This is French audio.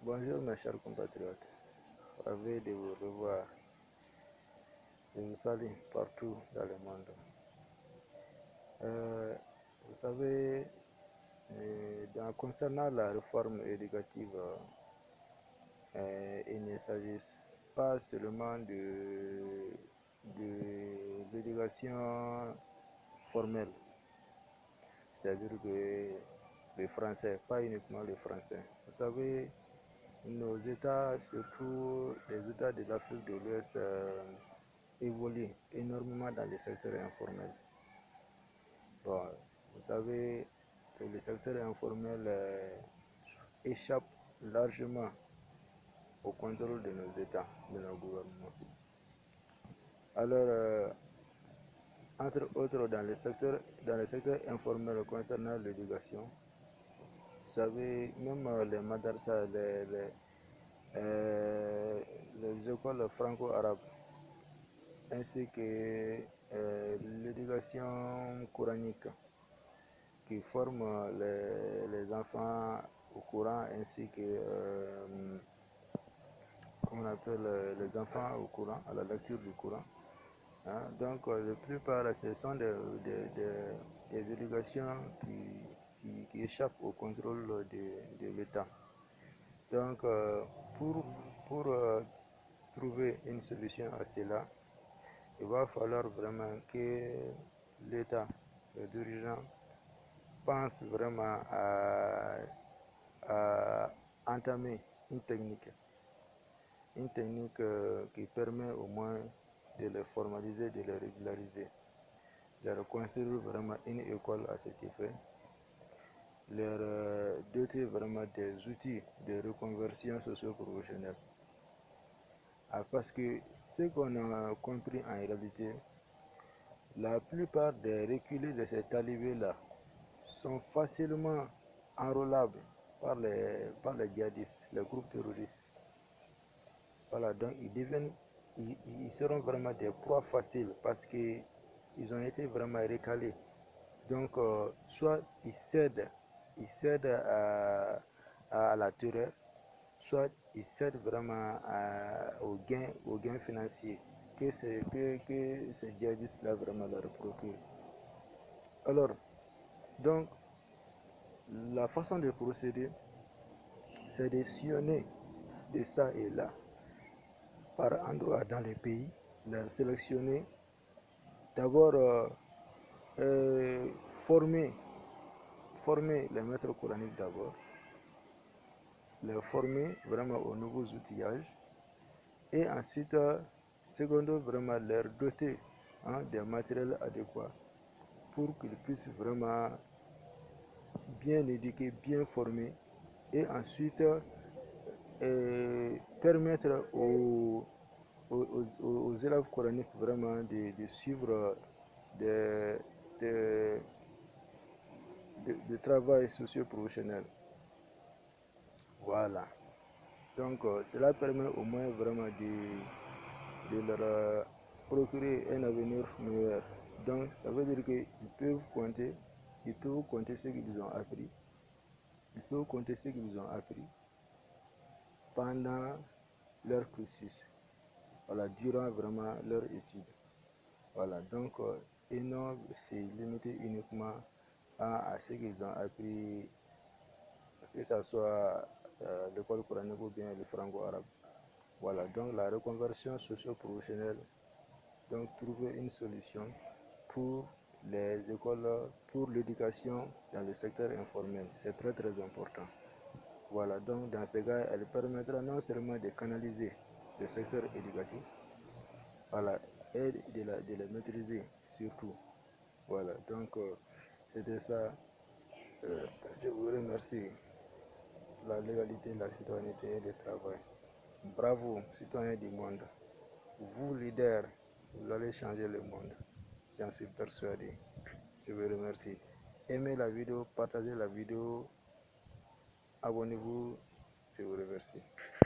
Bonjour mes chers compatriotes, ravi de vous revoir. Je vous salue partout dans le monde. Vous savez, concernant la réforme éducative, il ne s'agit pas seulement de l'éducation formelle, c'est-à-dire que les Français, pas uniquement les Français. Vous savez, nos États, surtout les États de l'Afrique de l'Ouest, évoluent énormément dans le secteur informel. Bon, vous savez que le secteur informel échappe largement au contrôle de nos États, de nos gouvernements. Alors, entre autres, dans le secteur informel concernant l'éducation, vous savez, même les madrasas, les écoles franco-arabes, ainsi que l'éducation coranique qui forme les enfants au Coran, ainsi que on appelle les enfants au Coran, à la lecture du Coran. Hein? Donc la plupart ce sont des éducations qui échappent au contrôle de l'État. Donc pour trouver une solution à cela, il va falloir vraiment que l'État, les dirigeants, pensent vraiment à entamer une technique qui permet au moins de les formaliser, de les régulariser, de leur construire vraiment une école à cet effet, leur doter vraiment des outils de reconversion socio-professionnelle. Parce que ce qu'on a compris en réalité, la plupart des reculés de ces talibés-là sont facilement enrôlables par les djihadistes, les groupes terroristes. Voilà, donc ils seront vraiment des proies faciles parce qu'ils ont été vraiment recalés. Donc, soit ils cèdent à la terreur, soit ils cèdent vraiment aux gains financiers que ces djihadistes-là vraiment leur procurent. Alors, donc, la façon de procéder, c'est de sillonner de ça et là, par endroits dans les pays, les sélectionner, d'abord former les maîtres coraniques d'abord, les former vraiment aux nouveaux outillages, et ensuite, secondo, vraiment leur doter des matériels adéquats pour qu'ils puissent vraiment bien éduquer, bien former, et ensuite permettre aux élèves coraniques vraiment de suivre des travail socio-professionnel. Voilà. Donc, cela permet au moins vraiment de leur procurer un avenir meilleur. Donc, ça veut dire qu'ils peuvent compter ce qu'ils ont appris. Ils peuvent compter ce qu'ils ont appris pendant leur cursus. Voilà, durant vraiment leur étude. Voilà, donc, et non, c'est limité uniquement à ce qu'ils ont appris, que ce soit l'école coranique ou bien le franco-arabe. Voilà, donc la reconversion socio-professionnelle, donc trouver une solution pour les écoles, pour l'éducation dans le secteur informel, c'est très très important. Voilà, donc dans ce cas, elle permettra non seulement de canaliser le secteur éducatif, voilà, et de la maîtriser surtout. Voilà, donc c'était ça. Je vous remercie. La légalité, la citoyenneté et le travail. Bravo, citoyens du monde. Vous, leaders, vous allez changer le monde. J'en suis persuadé. Je vous remercie. Aimez la vidéo, partagez la vidéo, abonnez-vous. Je vous remercie.